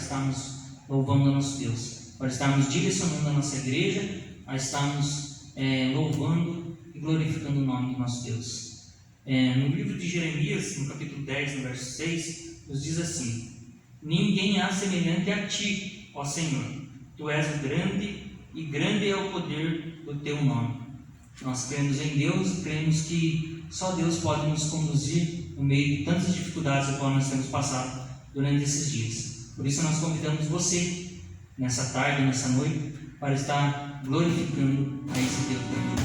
estarmos louvando a nosso Deus, para estarmos direcionando a nossa igreja, a estarmos louvando e glorificando o nome do nosso Deus. No livro de Jeremias, no capítulo 10, no verso 6, nos diz assim: ninguém há semelhante a ti, ó Senhor, tu és o grande, e grande é o poder do teu nome. Nós cremos em Deus e cremos que só Deus pode nos conduzir no meio de tantas dificuldades a qual nós temos passado durante esses dias. Por isso nós convidamos você, nessa tarde, nessa noite, para estar glorificando a esse Deus grande.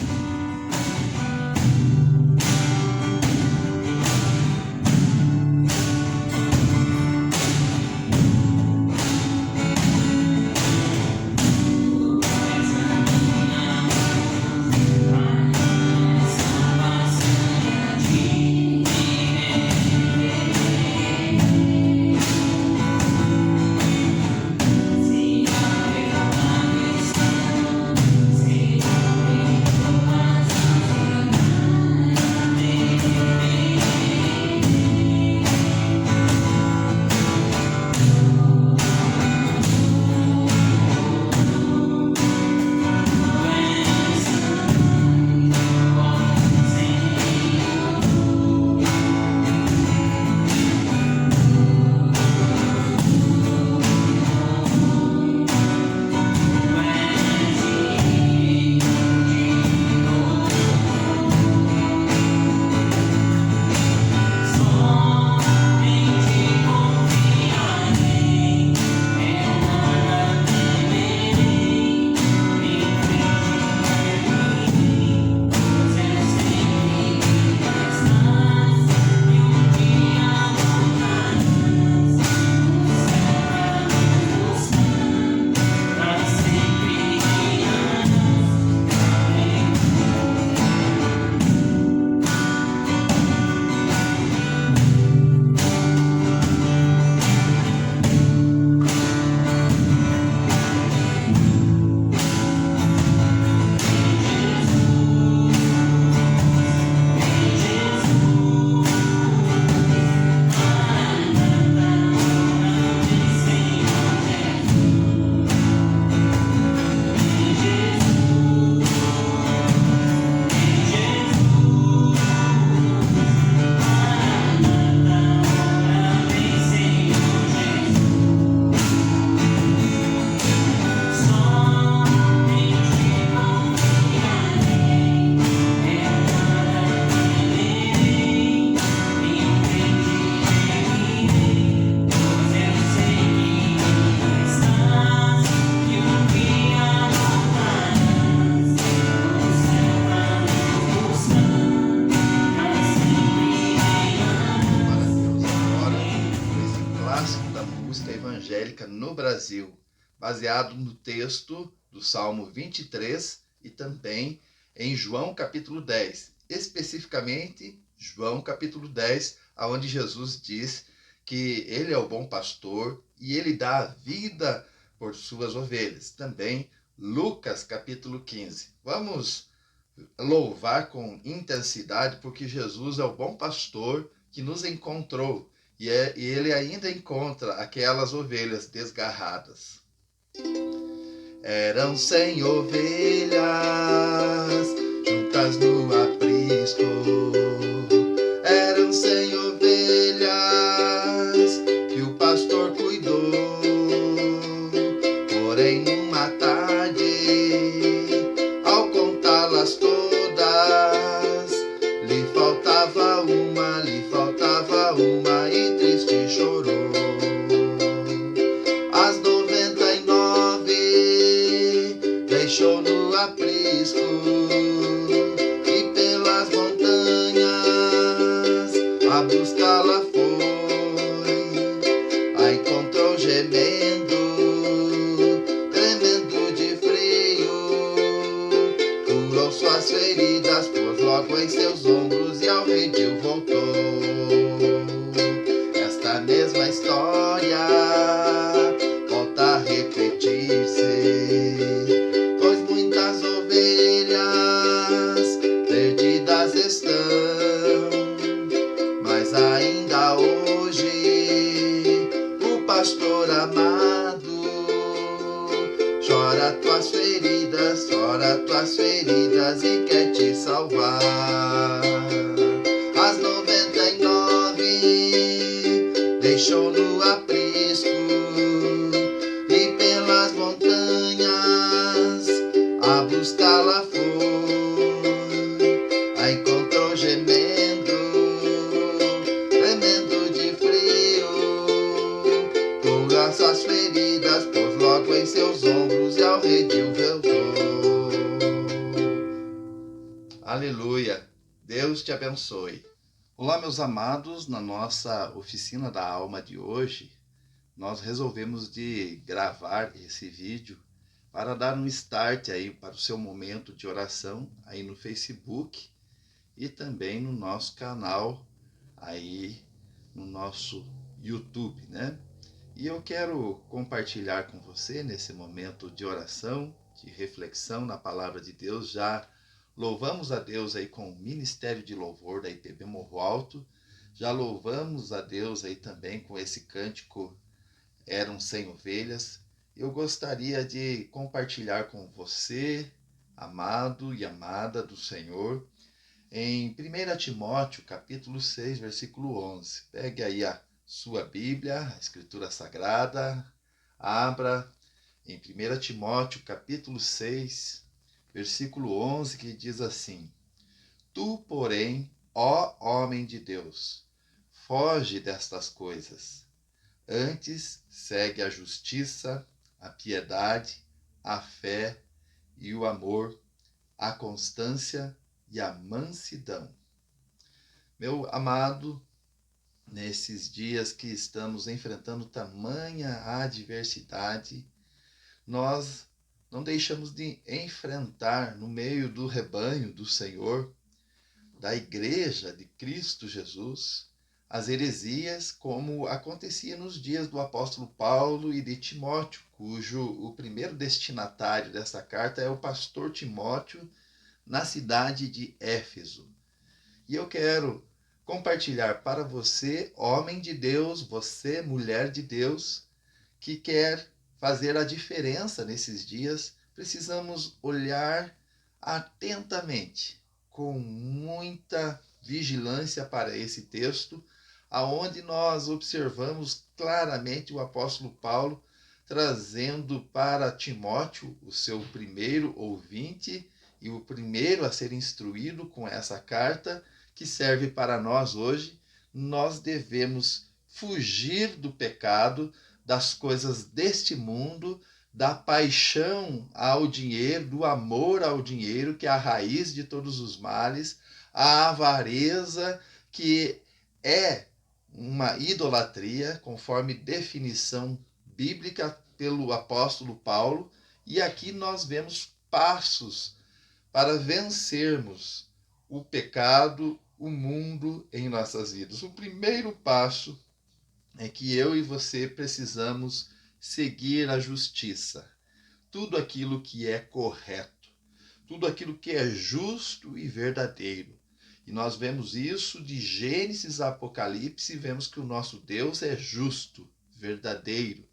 No Brasil, baseado no texto do Salmo 23 e também em João capítulo 10, especificamente João capítulo 10, onde Jesus diz que ele é o bom pastor e ele dá a vida por suas ovelhas. Também Lucas capítulo 15. Vamos louvar com intensidade, porque Jesus é o bom pastor que nos encontrou. E ele ainda encontra aquelas ovelhas desgarradas. Eram 100 ovelhas juntas no aprisco. Eram 100 ovelhas que o pastor cuidou. Porém, numa tarde, ao contá-las todas, lhe faltava uma e triste chorou. As 99 deixou no aprisco e pelas montanhas a buscá-la foi. A encontrou gemendo, tremendo de frio, curou suas feridas, pôs logo em seus ombros e ao redil voltou. Esta mesma história volta a repetir-se, pois muitas ovelhas perdidas estão, mas ainda hoje o pastor amado chora tuas feridas e quer te salvar. As 99 deixou no aprisco e pelas montanhas a buscá-la foi. A encontrou gemendo, tremendo de frio, cura suas feridas, pôs logo em seus ombros e ao redil voltou. Aleluia! Deus te abençoe. Olá, meus amados, na nossa oficina da alma de hoje, nós resolvemos de gravar esse vídeo para dar um start aí para o seu momento de oração aí no Facebook e também no nosso canal aí no nosso YouTube, né? E eu quero compartilhar com você nesse momento de oração, de reflexão na palavra de Deus. Já louvamos a Deus aí com o Ministério de Louvor da IPB Morro Alto. Já louvamos a Deus aí também com esse cântico Eram 100 Ovelhas. Eu gostaria de compartilhar com você, amado e amada do Senhor, em 1 Timóteo, capítulo 6, versículo 11. Pegue aí a sua Bíblia, a Escritura Sagrada, abra em 1 Timóteo, capítulo 6, versículo 11, que diz assim: Tu, porém, ó homem de Deus, foge destas coisas. Antes, segue a justiça, a piedade, a fé e o amor, a constância e a mansidão. Meu amado, nesses dias que estamos enfrentando tamanha adversidade, nós não deixamos de enfrentar no meio do rebanho do Senhor, da igreja de Cristo Jesus, as heresias, como acontecia nos dias do apóstolo Paulo e de Timóteo, cujo o primeiro destinatário dessa carta é o pastor Timóteo, na cidade de Éfeso. E eu quero compartilhar para você, homem de Deus, você, mulher de Deus, que quer fazer a diferença nesses dias. Precisamos olhar atentamente, com muita vigilância para esse texto, aonde nós observamos claramente o apóstolo Paulo trazendo para Timóteo, o seu primeiro ouvinte e o primeiro a ser instruído com essa carta, que serve para nós hoje. Nós devemos fugir do pecado, das coisas deste mundo, da paixão ao dinheiro, do amor ao dinheiro, que é a raiz de todos os males, a avareza, que é uma idolatria, conforme definição bíblica pelo apóstolo Paulo. E aqui nós vemos passos para vencermos o pecado, o mundo em nossas vidas. O primeiro passo é que eu e você precisamos seguir a justiça. Tudo aquilo que é correto, tudo aquilo que é justo e verdadeiro. E nós vemos isso de Gênesis a Apocalipse e vemos que o nosso Deus é justo, verdadeiro.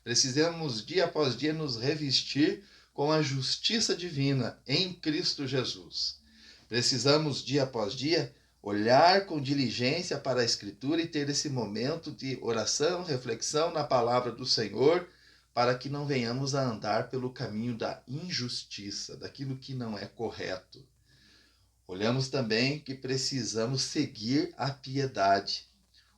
Precisamos dia após dia nos revestir com a justiça divina em Cristo Jesus. Precisamos dia após dia olhar com diligência para a Escritura e ter esse momento de oração, reflexão na palavra do Senhor, para que não venhamos a andar pelo caminho da injustiça, daquilo que não é correto. Olhamos também que precisamos seguir a piedade,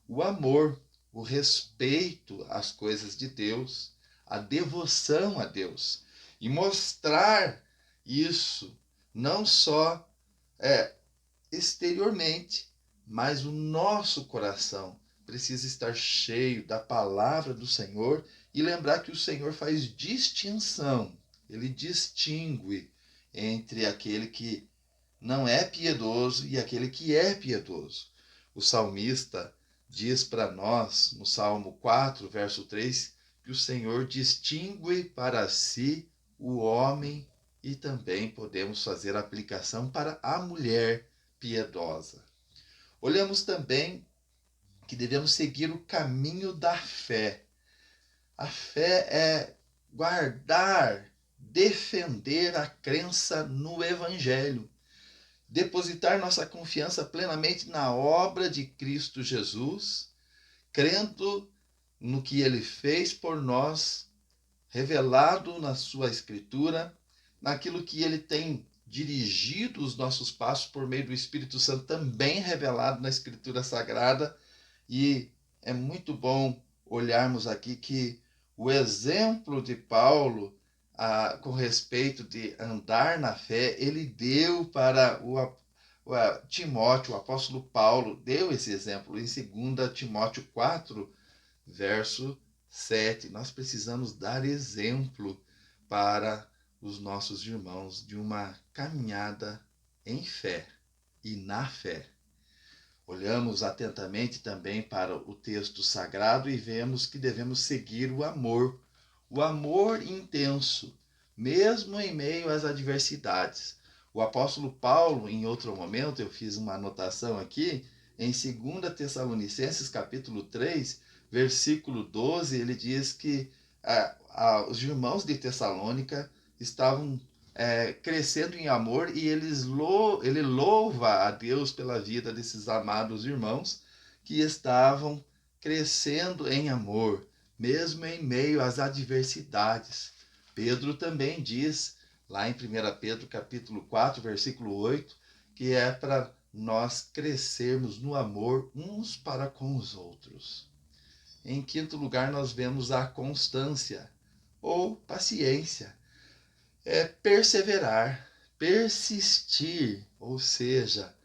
o amor, o respeito às coisas de Deus, a devoção a Deus, e mostrar isso não só exteriormente, mas o nosso coração precisa estar cheio da palavra do Senhor e lembrar que o Senhor faz distinção, ele distingue entre aquele que não é piedoso e aquele que é piedoso. O salmista diz para nós, no Salmo 4, verso 3, que o Senhor distingue para si o homem, e também podemos fazer aplicação para a mulher piedosa. Olhamos também que devemos seguir o caminho da fé. A fé é guardar defender a crença no Evangelho, depositar nossa confiança plenamente na obra de Cristo Jesus, crendo no que ele fez por nós, revelado na sua Escritura, naquilo que ele tem dirigido os nossos passos por meio do Espírito Santo, também revelado na Escritura Sagrada. E é muito bom olharmos aqui que o exemplo de Paulo, com respeito de andar na fé, ele deu para Timóteo, o apóstolo Paulo, deu esse exemplo em 2 Timóteo 4, verso 7. Nós precisamos dar exemplo para os nossos irmãos de uma caminhada em fé e na fé. Olhamos atentamente também para o texto sagrado e vemos que devemos seguir o amor intenso, mesmo em meio às adversidades. O apóstolo Paulo, em outro momento, eu fiz uma anotação aqui, em 2 Tessalonicenses capítulo 3, versículo 12, ele diz que os irmãos de Tessalônica estavam crescendo em amor e ele louva a Deus pela vida desses amados irmãos que estavam crescendo em amor, mesmo em meio às adversidades. Pedro também diz, lá em 1 Pedro capítulo 4, versículo 8, que é para nós crescermos no amor uns para com os outros. Em quinto lugar, nós vemos a constância ou paciência. É perseverar, persistir, ou seja,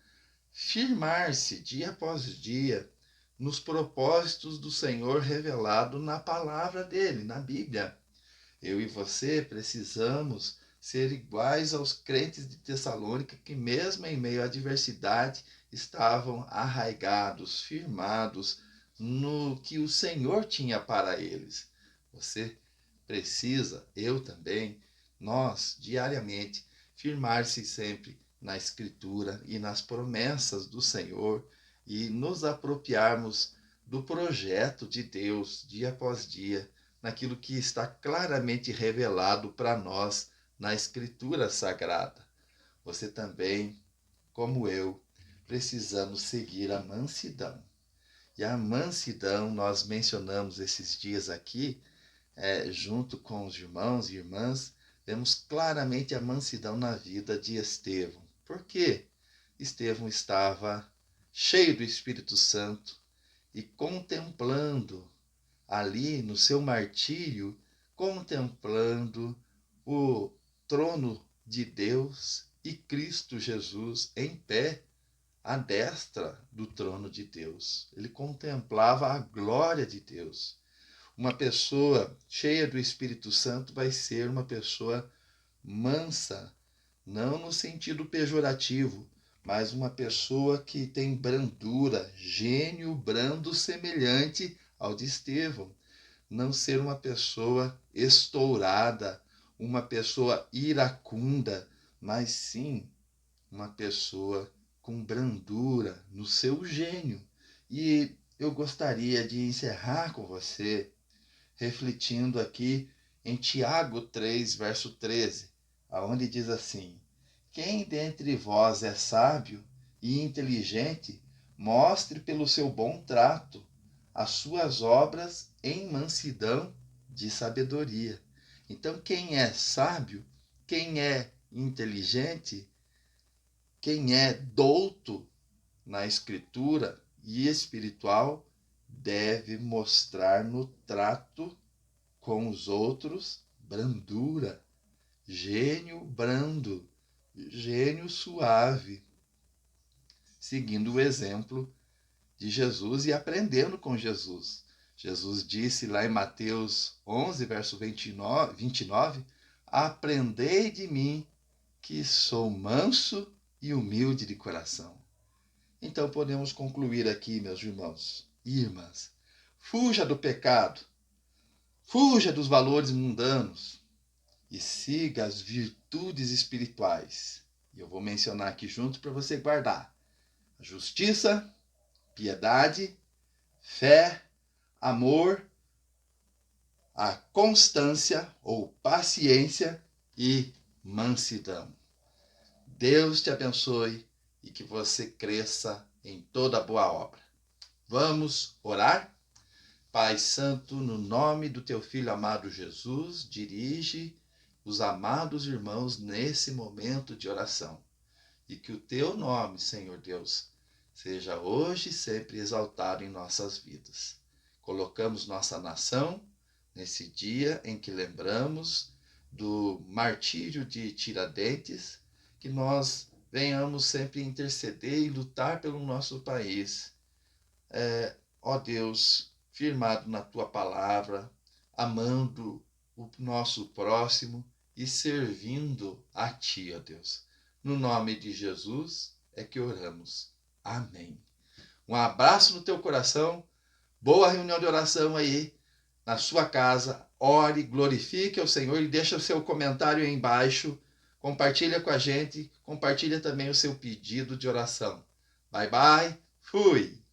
firmar-se dia após dia nos propósitos do Senhor revelado na palavra dele, na Bíblia. Eu e você precisamos ser iguais aos crentes de Tessalônica que, mesmo em meio à adversidade, estavam arraigados, firmados no que o Senhor tinha para eles. Você precisa, eu também, nós, diariamente, firmar-se sempre na Escritura e nas promessas do Senhor e nos apropriarmos do projeto de Deus, dia após dia, naquilo que está claramente revelado para nós na Escritura Sagrada. Você também, como eu, precisamos seguir a mansidão. E a mansidão, nós mencionamos esses dias aqui, junto com os irmãos e irmãs, vemos claramente a mansidão na vida de Estevão. Por quê? Estevão estava cheio do Espírito Santo e contemplando ali no seu martírio, contemplando o trono de Deus e Cristo Jesus em pé à destra do trono de Deus. Ele contemplava a glória de Deus. Uma pessoa cheia do Espírito Santo vai ser uma pessoa mansa, não no sentido pejorativo, mas uma pessoa que tem brandura, gênio brando semelhante ao de Estevão. Não ser uma pessoa estourada, uma pessoa iracunda, mas sim uma pessoa com brandura no seu gênio. E eu gostaria de encerrar com você refletindo aqui em Tiago 3, verso 13, aonde diz assim: quem dentre vós é sábio e inteligente, mostre pelo seu bom trato as suas obras em mansidão de sabedoria. Então, quem é sábio, quem é inteligente, quem é douto na Escritura e espiritual, deve mostrar no trato com os outros brandura, gênio brando, gênio suave, seguindo o exemplo de Jesus e aprendendo com Jesus. Jesus disse lá em Mateus 11, verso 29, aprendei de mim, que sou manso e humilde de coração. Então podemos concluir aqui, meus irmãos e irmãs, fuja do pecado, fuja dos valores mundanos e siga as virtudes espirituais. E eu vou mencionar aqui junto para você guardar: a justiça, piedade, fé, amor, a constância ou paciência e mansidão. Deus te abençoe e que você cresça em toda boa obra. Vamos orar? Pai Santo, no nome do teu Filho amado Jesus, dirige os amados irmãos nesse momento de oração. E que o teu nome, Senhor Deus, seja hoje e sempre exaltado em nossas vidas. Colocamos nossa nação nesse dia em que lembramos do martírio de Tiradentes, que nós venhamos sempre interceder e lutar pelo nosso país. Ó Deus, firmado na tua palavra, amando o nosso próximo e servindo a ti, ó Deus. No nome de Jesus é que oramos. Amém. Um abraço no teu coração, boa reunião de oração aí na sua casa. Ore, glorifique ao Senhor e deixa o seu comentário aí embaixo. Compartilha com a gente, compartilha também o seu pedido de oração. Bye, bye, fui!